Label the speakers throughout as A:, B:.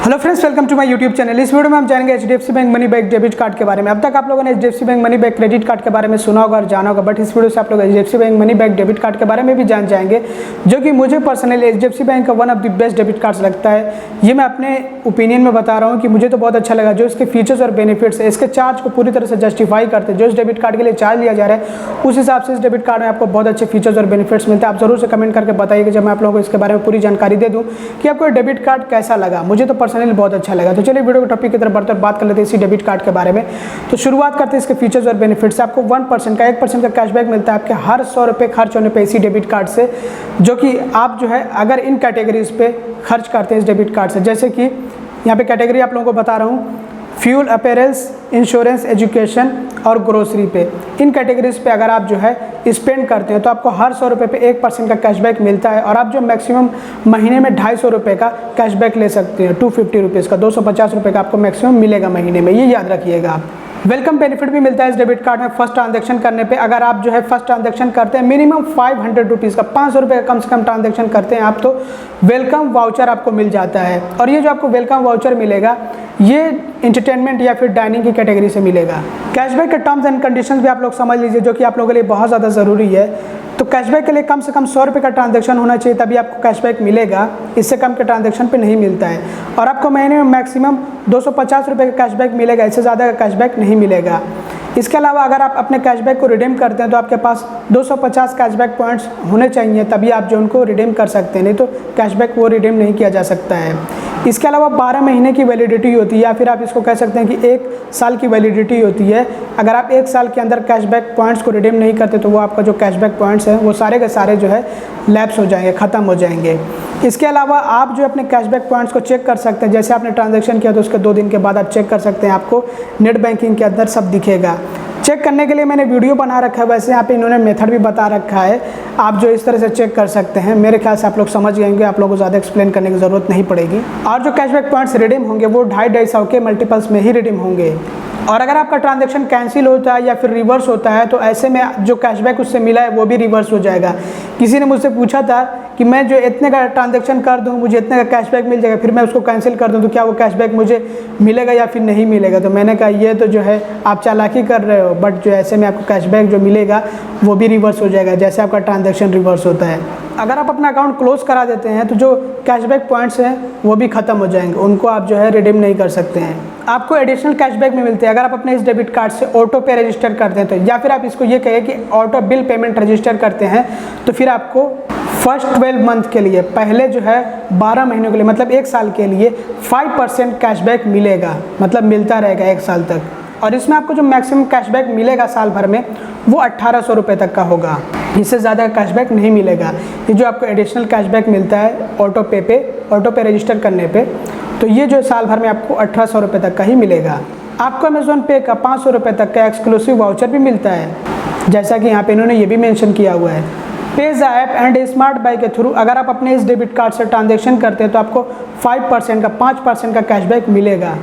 A: Hello friends, welcome to my YouTube channel. इस video में हम जानेंगे HDFC bank money back debit card के बारे में। अब तक आप लोगों ने HDFC bank money back credit card के बारे में सुना होगा और जाना होगा, बट इस वीडियो से आप लोग HDFC bank money back debit card के बारे में भी जान जाएंगे, जो कि मुझे पर्सनली एचडीएफसी बैंक का one of the best debit cards लगता है। ये मैं अपने ओपिनियन में बता रहा हूँ कि मुझे तो बहुत अच्छा लगा। जो इसके फीचर्स और बेनिफिट्स है, इसके चार्ज को पूरी तरह से जस्टिफाई करते हैं। जो इस डेबिट कार्ड के लिए चार्ज लिया जा रहा है, उस हिसाब से इस डेबिट कार्ड में आपको बहुत अच्छे फीचर्स और बेनिफिट्स मिलते हैं। आप जरूर से कमेंट करके बताइए जब मैं आप लोगों को इसके बारे में पूरी जानकारी दे दूँ कि आपको डेबिट कार्ड कैसा लगा। मुझे तो पर्सनली बहुत अच्छा लगा। तो चलिए वीडियो के टॉपिक की तरफ बढ़ते हैं, बात कर लेते हैं इसी डेबिट कार्ड के बारे में। तो शुरुआत करते हैं इसके फीचर्स और बेनिफिट्स। आपको 1% का 1% का कैशबैक मिलता है आपके हर 100 रुपये खर्च होने पे इसी डेबिट कार्ड से, जो कि आप जो है अगर इन कैटेगरीज पे खर्च करते हैं इस डेबिट कार्ड से, जैसे कि यहाँ पे कैटेगरी आप लोगों को बता रहा हूँ, फ्यूल, अपैरल्स, इंश्योरेंस, एजुकेशन और ग्रोसरी पे। इन कैटेगरीज पे अगर आप जो है स्पेंड करते हैं तो आपको हर 100 रुपये पे 1% का कैशबैक मिलता है, और आप जो मैक्सिमम महीने में 250 रुपये का कैशबैक ले सकते हैं। 250 रुपीज़ का 250 रुपये का आपको मैक्सिमम मिलेगा महीने में, ये याद रखिएगा आप। वेलकम बेनिफिट भी मिलता है इस डेबिट कार्ड में फर्स्ट ट्रांजैक्शन करने पे। अगर आप जो है फर्स्ट ट्रांजैक्शन करते हैं मिनिमम 500 रुपीज़ का, 500 रुपये का कम से कम ट्रांजैक्शन करते हैं आप, तो वेलकम वाउचर आपको मिल जाता है। और ये जो आपको वेलकम वाउचर मिलेगा, ये एंटरटेनमेंट या फिर डाइनिंग की कैटेगरी से मिलेगा। कैशबैक के टर्म्स एंड कंडीशंस भी आप लोग समझ लीजिए, जो कि आप लोगों के लिए बहुत ज़्यादा ज़रूरी है। तो कैशबैक के लिए कम से कम 100 रुपये का ट्रांजैक्शन होना चाहिए, तभी आपको कैशबैक मिलेगा। इससे कम के ट्रांजैक्शन पे नहीं मिलता है। और आपको महीने में मैक्सिमम 250 रुपये का कैशबैक मिलेगा, इससे ज़्यादा का कैशबैक नहीं मिलेगा। इसके अलावा अगर आप अपने कैशबैक को रिडीम करते हैं तो आपके पास 250 कैशबैक पॉइंट्स होने चाहिए, तभी आप जो उनको रिडीम कर सकते हैं, नहीं तो कैशबैक वो रिडीम नहीं किया जा सकता है। इसके अलावा 12 महीने की वैलिडिटी होती है, या फिर आप इसको कह सकते हैं कि 1 साल की वैलिडिटी होती है। अगर आप 1 साल के अंदर कैशबैक पॉइंट्स को रिडीम नहीं करते तो वो आपका जो कैशबैक पॉइंट्स हैं वो सारे के सारे जो है लैप्स हो जाएंगे, ख़त्म हो जाएंगे। इसके अलावा आप जो अपने कैशबैक पॉइंट्स को चेक कर सकते हैं। जैसे आपने ट्रांजैक्शन किया तो उसके 2 दिन के बाद आप चेक कर सकते हैं, आपको नेट बैंकिंग के अंदर सब दिखेगा। चेक करने के लिए मैंने वीडियो बना रखा है, वैसे यहाँ पे इन्होंने मेथड भी बता रखा है, आप जो इस तरह से चेक कर सकते हैं। मेरे ख्याल से आप लोग समझ गए होंगे, आप लोगों को ज़्यादा एक्सप्लेन करने की ज़रूरत नहीं पड़ेगी। और जो कैशबैक पॉइंट्स रिडीम होंगे वो 250 के मल्टीपल्स में ही रिडीम होंगे। और अगर आपका ट्रांजैक्शन कैंसिल होता है या फिर रिवर्स होता है तो ऐसे में जो कैशबैक उससे मिला है वो भी रिवर्स हो जाएगा। किसी ने मुझसे पूछा था कि मैं जो इतने का ट्रांजैक्शन कर दूं मुझे इतने का कैशबैक मिल जाएगा, फिर मैं उसको कैंसिल कर दूं तो क्या वो कैशबैक मुझे मिलेगा या फिर नहीं मिलेगा। तो मैंने कहा ये तो जो है आप चालाकी कर रहे हो, बट जो ऐसे में आपको कैशबैक जो मिलेगा वो भी रिवर्स हो जाएगा, जैसे आपका ट्रांजैक्शन रिवर्स होता है। अगर आप अपना अकाउंट क्लोज करा देते हैं तो जो कैशबैक पॉइंट्स हैं वो भी ख़त्म हो जाएंगे, उनको आप जो है रिडीम नहीं कर सकते हैं। आपको एडिशनल कैशबैक में मिलते हैं अगर आप अपने इस डेबिट कार्ड से ऑटो पे रजिस्टर करते हैं तो, या फिर आप इसको ये कहें कि ऑटो बिल पेमेंट रजिस्टर करते हैं तो फिर आपको फर्स्ट 12 मंथ के लिए, पहले जो है 12 महीनों के लिए, मतलब 1 साल के लिए 5% कैशबैक मिलेगा, मतलब मिलता रहेगा 1 साल तक। और इसमें आपको जो मैक्सिमम कैशबैक मिलेगा साल भर में वो 1800 रुपये तक का होगा, इससे ज़्यादा कैशबैक नहीं मिलेगा। ये जो आपको एडिशनल कैशबैक मिलता है ऑटो पे रजिस्टर करने पे, तो ये जो साल भर में आपको 1800 रुपये तक का ही मिलेगा। आपको अमेज़ॉन पे का 500 रुपये तक का एक्सक्लूसिव वाउचर भी मिलता है, जैसा कि यहाँ पे इन्होंने ये भी मेंशन किया हुआ है। Page app and smart by के थ्रू अगर आप अपने इस डेबिट कार्ड से ट्रांजैक्शन करते हैं तो आपको 5% का कैशबैक मिलेगा।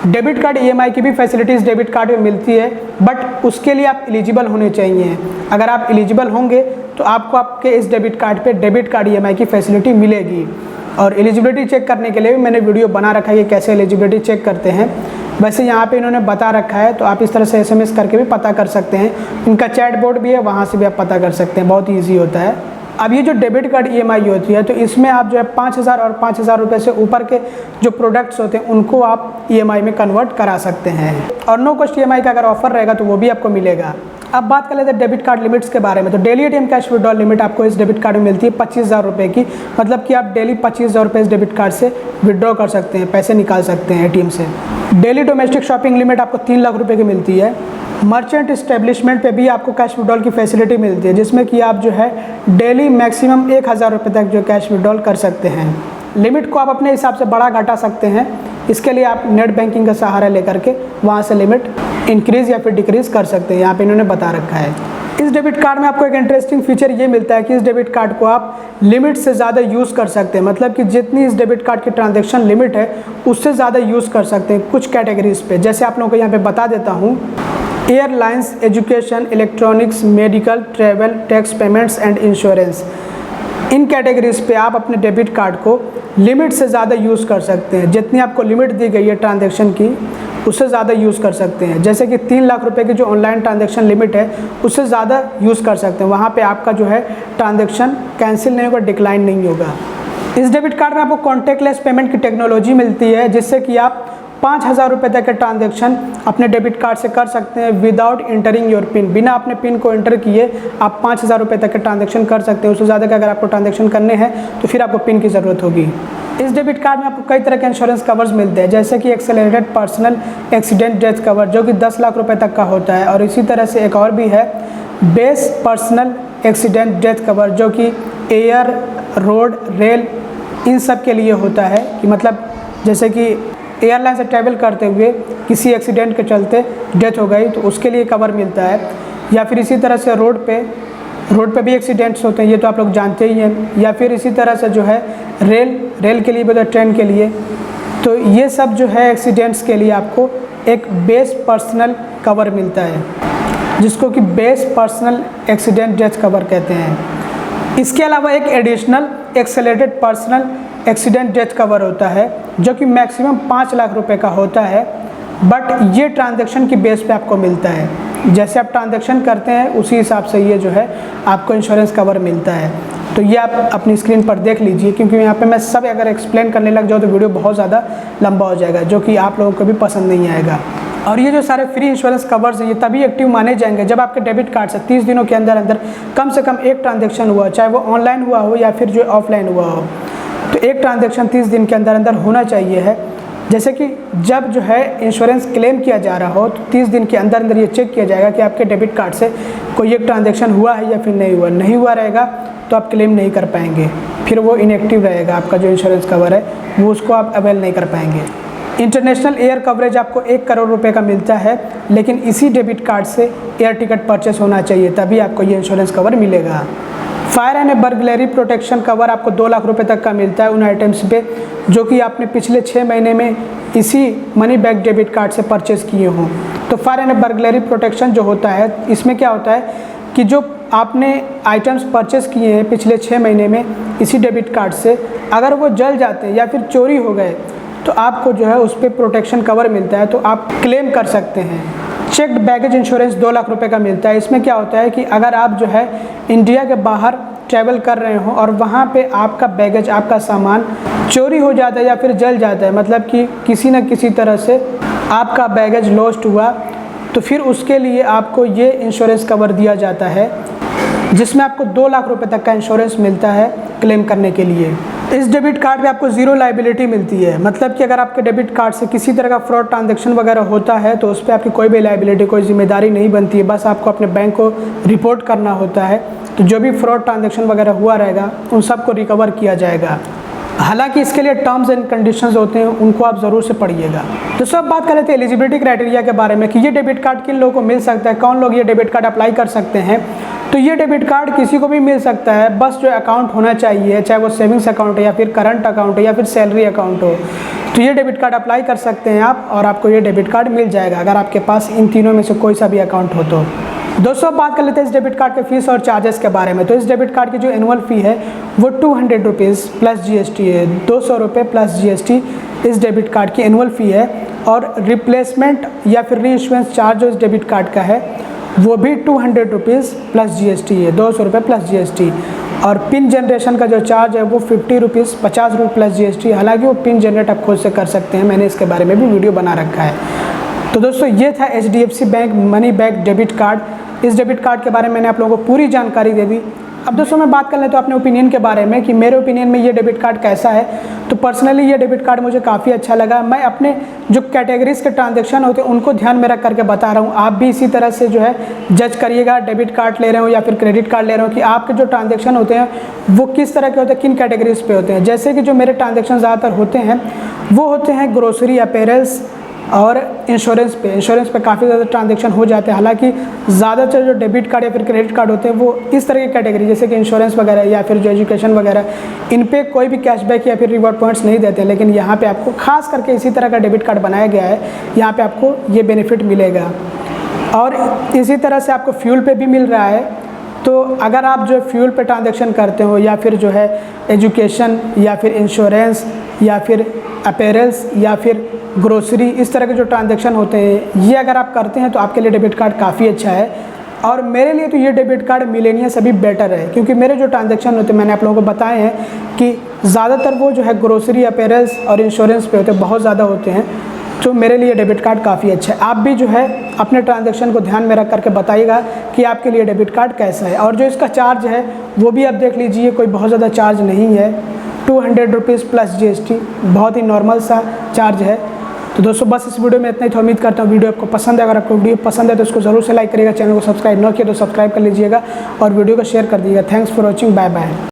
A: डेबिट कार्ड EMI की भी फैसिलिटीज़ डेबिट कार्ड में मिलती है, बट उसके लिए आप एलिजिबल होने चाहिए। अगर आप एलिजिबल होंगे तो आपको आपके इस डेबिट कार्ड पे डेबिट कार्ड EMI की फैसिलिटी मिलेगी। और एलिजिबिलिटी चेक करने के लिए भी मैंने वीडियो बना रखा है कि कैसे एलिजिबिलिटी चेक करते हैं, वैसे यहाँ पे इन्होंने बता रखा है, तो आप इस तरह से SMS करके भी पता कर सकते हैं। इनका चैट बोर्ड भी है, वहाँ से भी आप पता कर सकते हैं, बहुत ईजी होता है। अब ये जो डेबिट कार्ड EMI होती है तो इसमें आप जो है 5000 और 5000 रुपये से ऊपर के जो प्रोडक्ट्स होते हैं उनको आप EMI में कन्वर्ट करा सकते हैं, और नो कॉस्ट EMI का अगर ऑफर रहेगा तो वो भी आपको मिलेगा। अब बात कर लेते हैं डेबिट कार्ड लिमिट्स के बारे में। तो daily ATM cash withdrawal limit आपको इस डेबिट कार्ड में मिलती है 25,000 रुपये की, मतलब कि आप डेली 25,000 रुपये इस डेबिट कार्ड से विड्रॉ कर सकते हैं, पैसे निकाल सकते हैं ATM से। डेली डोमेस्टिक शॉपिंग लिमिट आपको 3 लाख रुपये की मिलती है। मर्चेंट इस्टेब्लिशमेंट पे भी आपको कैश विड्रॉल की फैसिलिटी मिलती है, जिसमें कि आप जो है डेली मैक्सिमम 1000 रुपये तक जो कैश विड्रॉल कर सकते हैं। लिमिट को आप अपने हिसाब से बढ़ा घटा सकते हैं, इसके लिए आप नेट बैंकिंग का सहारा लेकर के वहाँ से लिमिट इंक्रीज़ या फिर डिक्रीज़ कर सकते हैं, यहाँ पे इन्होंने बता रखा है। इस डेबिट कार्ड में आपको एक इंटरेस्टिंग फीचर ये मिलता है कि इस डेबिट कार्ड को आप लिमिट से ज़्यादा यूज़ कर सकते हैं, मतलब कि जितनी इस डेबिट कार्ड की ट्रांजैक्शन लिमिट है उससे ज़्यादा यूज़ कर सकते हैं कुछ कैटेगरीज पे। जैसे आप लोगों को यहाँ पे बता देता हूँ, airlines, education, electronics, medical, travel, tax payments and insurance. In categories पे आप अपने डेबिट कार्ड को लिमिट से ज़्यादा यूज़ कर सकते हैं। जितनी आपको लिमिट दी गई है ट्रांजैक्शन की, उससे ज़्यादा यूज़ कर सकते हैं। जैसे कि 3 लाख रुपए की जो ऑनलाइन ट्रांजैक्शन लिमिट है, उससे ज़्यादा यूज़ कर सकते हैं। वहाँ पे आपका जो है ट्रांजैक्शन कैंसिल नहीं होगा, डिक्लाइन नहीं होगा। इस डेबिट कार्ड में आपको कॉन्टैक्टलेस पेमेंट की टेक्नोलॉजी मिलती है, जिससे कि आप 5,000 रुपये तक के ट्रांजैक्शन अपने डेबिट कार्ड से कर सकते हैं विदाउट इंटरिंग योर पिन। बिना अपने पिन को एंटर किए आप 5,000 रुपये तक के ट्रांजैक्शन कर सकते हैं। उससे ज़्यादा का अगर आपको ट्रांजैक्शन करने हैं तो फिर आपको पिन की ज़रूरत होगी। इस डेबिट कार्ड में आपको कई तरह के इंश्योरेंस कवर्स मिलते हैं, जैसे कि accelerated personal accident death cover जो कि 10 लाख रुपये तक का होता है, और इसी तरह से एक और भी है base personal accident death cover जो कि एयर, रोड, रेल इन सब के लिए होता है। कि मतलब जैसे कि एयरलाइन से ट्रैवल करते हुए किसी एक्सीडेंट के चलते डेथ हो गई तो उसके लिए कवर मिलता है। या फिर इसी तरह से रोड पे भी एक्सीडेंट्स होते हैं, ये तो आप लोग जानते ही हैं। या फिर इसी तरह से जो है रेल के लिए भी, ट्रेन के लिए, तो ये सब जो है एक्सीडेंट्स के लिए आपको एक बेस पर्सनल कवर मिलता है, जिसको कि base personal accident death cover कहते हैं। इसके अलावा एक additional accelerated personal accident death cover होता है जो कि मैक्सिमम 5 लाख रुपए का होता है, बट ये ट्रांजैक्शन की बेस पे आपको मिलता है। जैसे आप ट्रांजैक्शन करते हैं उसी हिसाब से ये जो है आपको इंश्योरेंस कवर मिलता है। तो ये आप अपनी स्क्रीन पर देख लीजिए, क्योंकि यहाँ पे मैं सब अगर एक्सप्लेन करने लग जाऊँ तो वीडियो बहुत ज़्यादा लंबा हो जाएगा, जो कि आप लोगों को भी पसंद नहीं आएगा। और ये जो सारे फ्री इंश्योरेंस कवर्स हैं ये तभी एक्टिव माने जाएंगे जब आपके डेबिट कार्ड से 30 दिनों के अंदर अंदर कम से कम एक ट्रांजैक्शन हुआ, चाहे वो ऑनलाइन हुआ हो या फिर जो ऑफलाइन हुआ हो। तो एक ट्रांजैक्शन 30 दिन के अंदर अंदर होना चाहिए है। जैसे कि जब जो है इंश्योरेंस क्लेम किया जा रहा हो तो 30 दिन के अंदर अंदर ये चेक किया जाएगा कि आपके डेबिट कार्ड से कोई एक ट्रांजैक्शन हुआ है या फिर नहीं हुआ। नहीं हुआ रहेगा तो आप क्लेम नहीं कर पाएंगे, फिर वो इनएक्टिव रहेगा। आपका जो इंश्योरेंस कवर है वो उसको आप अवेल नहीं कर पाएंगे। इंटरनेशनल एयर कवरेज आपको 1 करोड़ रुपए का मिलता है, लेकिन इसी डेबिट कार्ड से एयर टिकट परचेस होना चाहिए, तभी आपको ये इंश्योरेंस कवर मिलेगा। Fire and burglary protection cover आपको 2 लाख रुपए तक का मिलता है उन आइटम्स पे जो कि आपने पिछले 6 महीने में इसी मनी बैक डेबिट कार्ड से परचेस किए हों। तो फायर एंड बर्गलरी प्रोटेक्शन जो होता है, इसमें क्या होता है कि जो आपने आइटम्स परचेस किए हैं पिछले 6 महीने में इसी डेबिट कार्ड से, अगर वो जल जाते हैं या फिर चोरी हो गए तो आपको जो है उस पर प्रोटेक्शन कवर मिलता है, तो आप क्लेम कर सकते हैं। चेक्ड बैगेज इंश्योरेंस 2 लाख रुपए का मिलता है। इसमें क्या होता है कि अगर आप जो है इंडिया के बाहर ट्रैवल कर रहे हो और वहाँ पे आपका बैगेज, आपका सामान चोरी हो जाता है या फिर जल जाता है, मतलब कि किसी न किसी तरह से आपका बैगेज लॉस्ट हुआ, तो फिर उसके लिए आपको ये इंश्योरेंस कवर दिया जाता है, जिसमें आपको 2 लाख रुपए तक का इंश्योरेंस मिलता है क्लेम करने के लिए। इस डेबिट कार्ड पे आपको ज़ीरो लायबिलिटी मिलती है, मतलब कि अगर आपके डेबिट कार्ड से किसी तरह का फ्रॉड ट्रांजैक्शन वगैरह होता है तो उस पर आपकी कोई भी लायबिलिटी, कोई जिम्मेदारी नहीं बनती है। बस आपको अपने बैंक को रिपोर्ट करना होता है, तो जो भी फ्रॉड ट्रांजैक्शन वगैरह हुआ रहेगा उन सबको रिकवर किया जाएगा। हालांकि इसके लिए टर्म्स एंड कंडीशंस होते हैं, उनको आप ज़रूर से पढ़िएगा। तो सब बात कर लेते हैं एलिजिबिलिटी क्राइटेरिया के बारे में कि ये डेबिट कार्ड किन लोगों को मिल सकता है, कौन लोग ये डेबिट कार्ड अप्लाई कर सकते हैं। तो ये डेबिट कार्ड किसी को भी मिल सकता है, बस जो अकाउंट होना चाहिए, चाहे वो सेविंग्स अकाउंट है या फिर करंट अकाउंट है या फिर सैलरी अकाउंट हो, तो ये डेबिट कार्ड अप्लाई कर सकते हैं आप और आपको ये डेबिट कार्ड मिल जाएगा अगर आपके पास इन तीनों में से कोई सा भी अकाउंट हो तो। दोस्तों बात कर लेते हैं इस डेबिट कार्ड के फीस और चार्जेस के बारे में। तो इस डेबिट कार्ड की जो एनुअल फ़ी है वो 200 रुपीज़ प्लस GST है, 200 रुपये प्लस GST इस डेबिट कार्ड की एनुअल फ़ी है। और रिप्लेसमेंट या फिर रीइश्यूएंस चार्ज जो इस डेबिट कार्ड का है वो भी 200 रुपीज़ प्लस GST है, 200 रुपये प्लस GST। और पिन जनरेशन का जो चार्ज है वो 50 रुपीज़, 50 रुपये प्लस GST। हालांकि वो पिन जनरेट आप खुद से कर सकते हैं, मैंने इसके बारे में भी वीडियो बना रखा है। तो दोस्तों ये था HDFC bank money back debit card. इस डेबिट कार्ड के बारे में मैंने आप लोगों को पूरी जानकारी दे दी। अब दोस्तों मैं बात कर लें तो अपने ओपिनियन के बारे में कि मेरे ओपिनियन में ये डेबिट कार्ड कैसा है। तो पर्सनली ये डेबिट कार्ड मुझे काफ़ी अच्छा लगा। मैं अपने जो कैटेगरीज के ट्रांजैक्शन होते हैं उनको ध्यान में रख करके बता रहा हूँ, आप भी इसी तरह से जो है जज करिएगा। डेबिट कार्ड ले रहे हो या फिर क्रेडिट कार्ड ले रहे हो कि आपके जो ट्रांजैक्शन होते हैं वो किस तरह के होते हैं, किन कैटेगरीज पे होते हैं। जैसे कि जो मेरे ट्रांजैक्शन ज़्यादातर होते हैं वो होते हैं ग्रोसरी, अपैरल्स और इंश्योरेंस पे काफ़ी ज़्यादा ट्रांजैक्शन हो जाते हैं। हालांकि ज़्यादातर जो डेबिट कार्ड या फिर क्रेडिट कार्ड होते हैं वो इस तरह की कैटेगरी जैसे कि इंश्योरेंस वगैरह या फिर जो एजुकेशन वगैरह, इन पे कोई भी कैशबैक या फिर रिवॉर्ड पॉइंट्स नहीं देते हैं। लेकिन यहाँ पे आपको खास करके इसी तरह का डेबिट कार्ड बनाया गया है, यहाँ पे आपको ये बेनिफिट मिलेगा। और इसी तरह से आपको फ्यूल पे भी मिल रहा है तो अगर आप जो फ्यूल पे ट्रांजैक्शन करते हो या फिर जो है एजुकेशन या फिर इंश्योरेंस या फिर अपैरल्स या फिर ग्रोसरी, इस तरह के जो ट्रांजैक्शन होते हैं ये अगर आप करते हैं तो आपके लिए डेबिट कार्ड काफ़ी अच्छा है। और मेरे लिए तो ये डेबिट कार्ड मिलेनियस अभी बेटर है, क्योंकि मेरे जो ट्रांजैक्शन होते हैं मैंने आप लोगों को बताए हैं कि ज़्यादातर वो जो है ग्रोसरी, अपैरल्स और इंश्योरेंस पे होते हैं, बहुत ज़्यादा होते हैं। तो मेरे लिए डेबिट कार्ड काफ़ी अच्छा है। आप भी जो है अपने ट्रांजैक्शन को ध्यान में रख करके बताइएगा कि आपके लिए डेबिट कार्ड कैसा है। और जो इसका चार्ज है वो भी आप देख लीजिए, कोई बहुत ज़्यादा चार्ज नहीं है, 200 रुपीज़ प्लस GST, बहुत ही नॉर्मल सा चार्ज है। तो दोस्तों बस इस वीडियो में इतना ही था। उम्मीद करता हूँ वीडियो आपको पसंद है। अगर आपको वीडियो पसंद है तो उसको ज़रूर से लाइक करिएगा, चैनल को सब्सक्राइब न किया तो सब्सक्राइब कर लीजिएगा और वीडियो को शेयर कर दीजिएगा। Thanks for watching, bye bye.